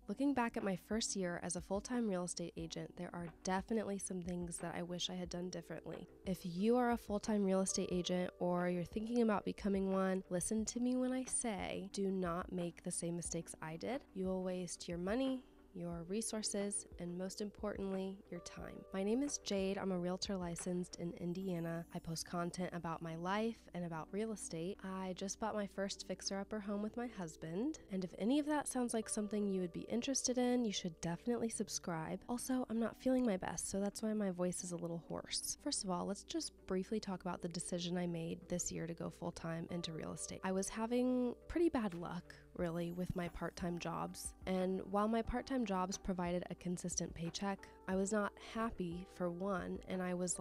Looking back at my first year as a full-time real estate agent, there are definitely some things that I wish I had done differently. If you are a full-time real estate agent or you're thinking about becoming one, listen to me when I say, do not make the same mistakes I did. You will waste your money, your resources, and most importantly, your time. My name is Jade. I'm a realtor licensed in Indiana. I post content about my life and about real estate. I just bought my first fixer-upper home with my husband, and if any of that sounds like something you would be interested in, you should definitely subscribe. Also, I'm not feeling my best, so that's why my voice is a little hoarse. First of all, let's just briefly talk about the decision I made this year to go full-time into real estate. I was having pretty bad luck, really, with my part-time jobs, and while my part-time jobs provided a consistent paycheck, I was not happy for one, and I was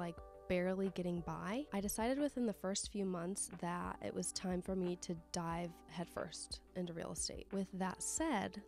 barely getting by. I decided within the first few months that it was time for me to dive headfirst into real estate. With that said,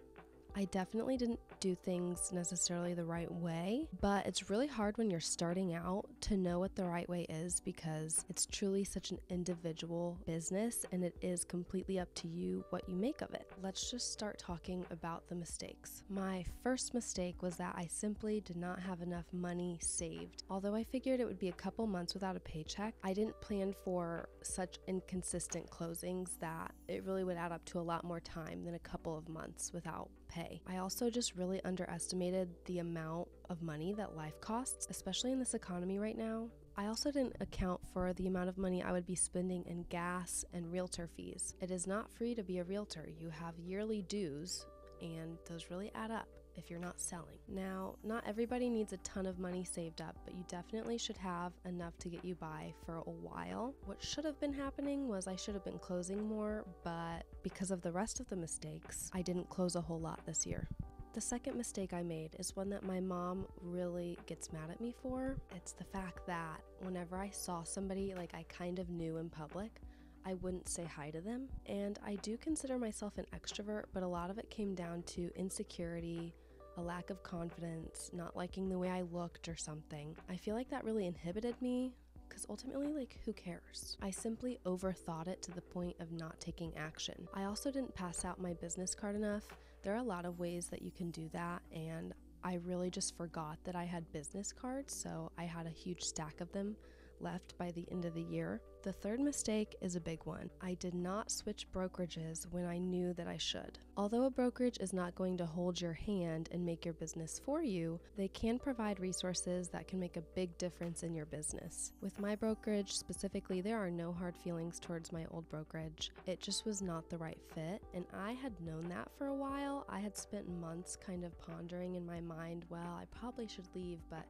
I definitely didn't do things necessarily the right way, but it's really hard when you're starting out to know what the right way is because it's truly such an individual business and it is completely up to you what you make of it. Let's just start talking about the mistakes. My first mistake was that I simply did not have enough money saved. Although I figured it would be a couple months without a paycheck, I didn't plan for such inconsistent closings that it really would add up to a lot more time than a couple of months without pay. I also just really underestimated the amount of money that life costs, especially in this economy right now. I also didn't account for the amount of money I would be spending in gas and realtor fees. It is not free to be a realtor. You have yearly dues, and those really add up if you're not selling. Now, not everybody needs a ton of money saved up, but you definitely should have enough to get you by for a while. What should have been happening was I should have been closing more, but because of the rest of the mistakes, I didn't close a whole lot this year. The second mistake I made is one that my mom really gets mad at me for. It's the fact that whenever I saw somebody I kind of knew in public, I wouldn't say hi to them. And I do consider myself an extrovert, but a lot of it came down to insecurity, a lack of confidence, not liking the way I looked or something. I feel like that really inhibited me because ultimately, who cares? I simply overthought it to the point of not taking action. I also didn't pass out my business card enough. There are a lot of ways that you can do that, and I really just forgot that I had business cards, so I had a huge stack of them left by the end of the year. The third mistake is a big one. I did not switch brokerages when I knew that I should. Although a brokerage is not going to hold your hand and make your business for you, they can provide resources that can make a big difference in your business. With my brokerage specifically, there are no hard feelings towards my old brokerage. It just was not the right fit, and I had known that for a while. I had spent months kind of pondering in my mind, well, I probably should leave, but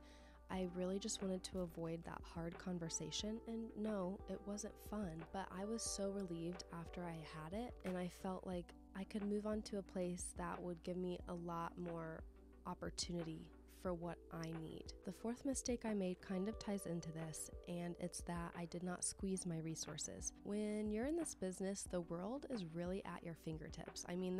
I really just wanted to avoid that hard conversation, and no, it wasn't fun, but I was so relieved after I had it, and I felt like I could move on to a place that would give me a lot more opportunity for what I need. The fourth mistake I made kind of ties into this, and it's that I did not squeeze my resources. When you're in this business, the world is really at your fingertips. I mean,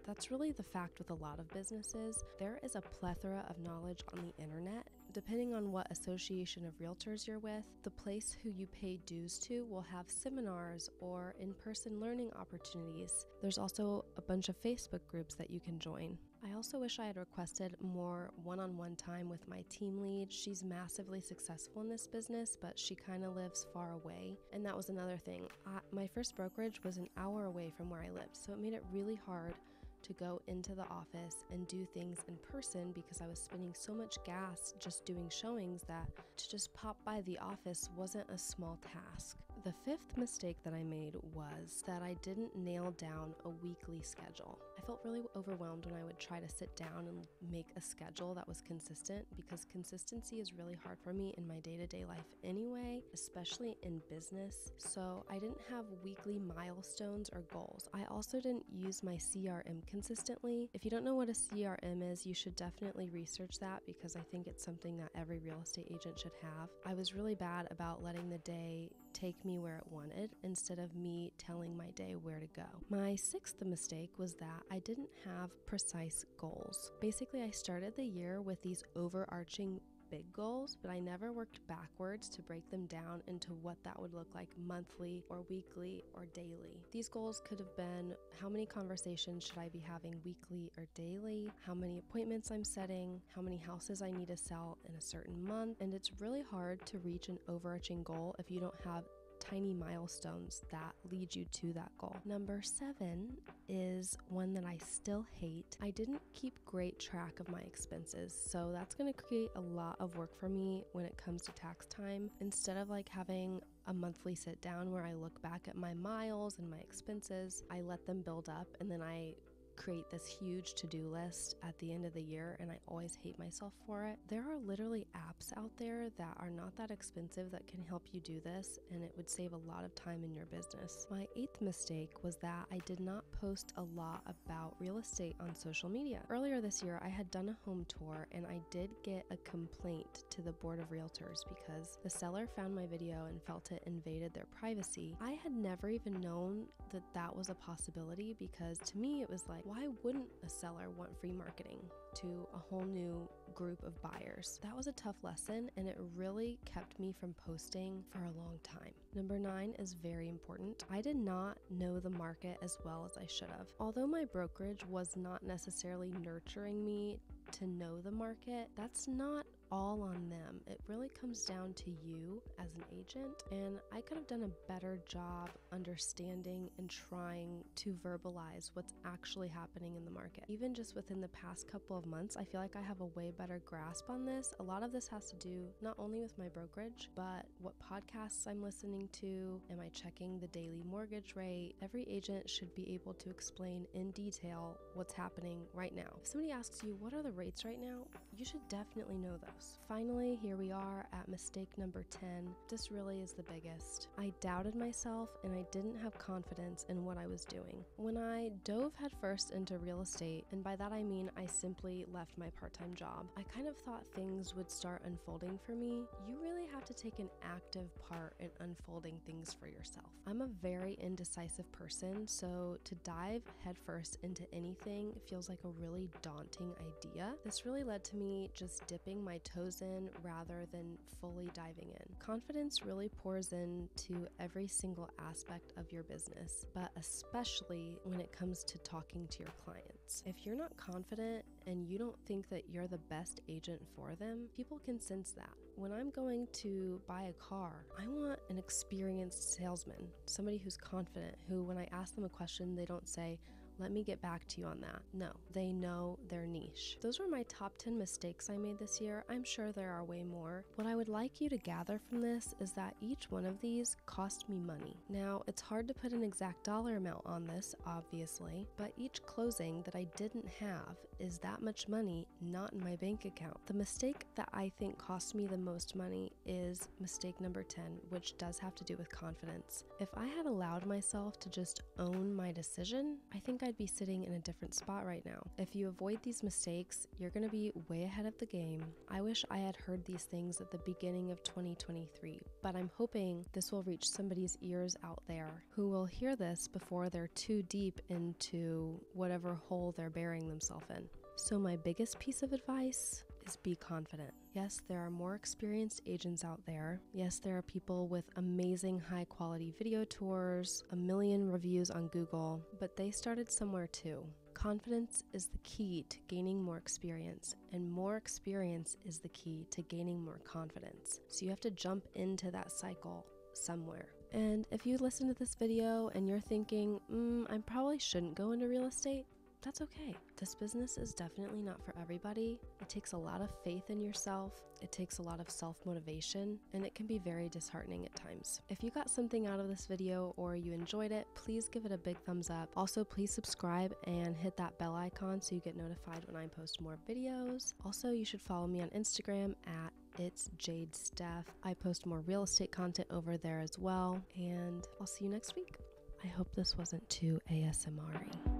that's really the fact with a lot of businesses. There is a plethora of knowledge on the internet. Depending on what association of realtors you're with, the place who you pay dues to will have seminars or in-person learning opportunities. There's also a bunch of Facebook groups that you can join. I also wish I had requested more one-on-one time with my team lead. She's massively successful in this business, but she kind of lives far away. And that was another thing. My first brokerage was an hour away from where I lived, so it made it really hard to go into the office and do things in person because I was spending so much gas just doing showings that to just pop by the office wasn't a small task. The fifth mistake that I made was that I didn't nail down a weekly schedule. I felt really overwhelmed when I would try to sit down and make a schedule that was consistent because consistency is really hard for me in my day-to-day life anyway, especially in business. So I didn't have weekly milestones or goals. I also didn't use my CRM consistently. If you don't know what a CRM is, you should definitely research that because I think it's something that every real estate agent should have. I was really bad about letting the day take me where it wanted instead of me telling my day where to go. My sixth mistake was that I didn't have precise goals. Basically, I started the year with these overarching big goals, but I never worked backwards to break them down into what that would look like monthly or weekly or daily. These goals could have been, how many conversations should I be having weekly or daily, how many appointments I'm setting, how many houses I need to sell in a certain month, and it's really hard to reach an overarching goal if you don't have tiny milestones that lead you to that goal. Number 7 is one that I still hate. I didn't keep great track of my expenses, so that's going to create a lot of work for me when it comes to tax time. Instead of like having a monthly sit down where I look back at my miles and my expenses, I let them build up, and then I create this huge to-do list at the end of the year, and I always hate myself for it. There are literally apps out there that are not that expensive that can help you do this, and it would save a lot of time in your business. My 8th mistake was that I did not post a lot about real estate on social media. Earlier this year, I had done a home tour, and I did get a complaint to the board of realtors because the seller found my video and felt it invaded their privacy. I had never even known that that was a possibility, because to me it was like, why wouldn't a seller want free marketing to a whole new group of buyers? That was a tough lesson, and it really kept me from posting for a long time. Number 9 is very important. I did not know the market as well as I should have. Although my brokerage was not necessarily nurturing me to know the market, that's not all on them. It really comes down to you as an agent, and I could have done a better job understanding and trying to verbalize what's actually happening in the market. Even just within the past couple of months, I feel like I have a way better grasp on this. A lot of this has to do not only with my brokerage, but what podcasts I'm listening to. Am I checking the daily mortgage rate? Every agent should be able to explain in detail what's happening right now. If somebody asks you, what are the rates right now? You should definitely know those. Finally, here we are at mistake number 10. This really is the biggest. I doubted myself, and I didn't have confidence in what I was doing. When I dove headfirst into real estate, and by that I mean I simply left my part-time job, I kind of thought things would start unfolding for me. You really have to take an active part in unfolding things for yourself. I'm a very indecisive person, so to dive headfirst into anything feels like a really daunting idea. This really led to me just dipping my toes in rather than fully diving in. Confidence really pours into every single aspect of your business, but especially when it comes to talking to your clients. If you're not confident and you don't think that you're the best agent for them, people can sense that. When I'm going to buy a car, I want an experienced salesman, somebody who's confident, who when I ask them a question, they don't say, let me get back to you on that. No, they know their niche. Those were my top 10 mistakes I made this year. I'm sure there are way more. What I would like you to gather from this is that each one of these cost me money. Now, it's hard to put an exact dollar amount on this, obviously, but each closing that I didn't have is that much money not in my bank account. The mistake that I think cost me the most money is mistake number 10, which does have to do with confidence. If I had allowed myself to just own my decision, I think I'd be sitting in a different spot right now. If you avoid these mistakes, you're going to be way ahead of the game. I wish I had heard these things at the beginning of 2023, but I'm hoping this will reach somebody's ears out there who will hear this before they're too deep into whatever hole they're burying themselves in. So my biggest piece of advice is be confident. Yes, there are more experienced agents out there. Yes, there are people with amazing high quality video tours, a million reviews on Google, but they started somewhere too. Confidence is the key to gaining more experience, and more experience is the key to gaining more confidence. So you have to jump into that cycle somewhere. And if you listen to this video and you're thinking, I probably shouldn't go into real estate, that's okay. This business is definitely not for everybody. It takes a lot of faith in yourself. It takes a lot of self-motivation, and it can be very disheartening at times. If you got something out of this video or you enjoyed it, please give it a big thumbs up. Also, please subscribe and hit that bell icon so you get notified when I post more videos. Also, you should follow me on Instagram at It's Jade Steph. I post more real estate content over there as well, and I'll see you next week. I hope this wasn't too ASMR-y.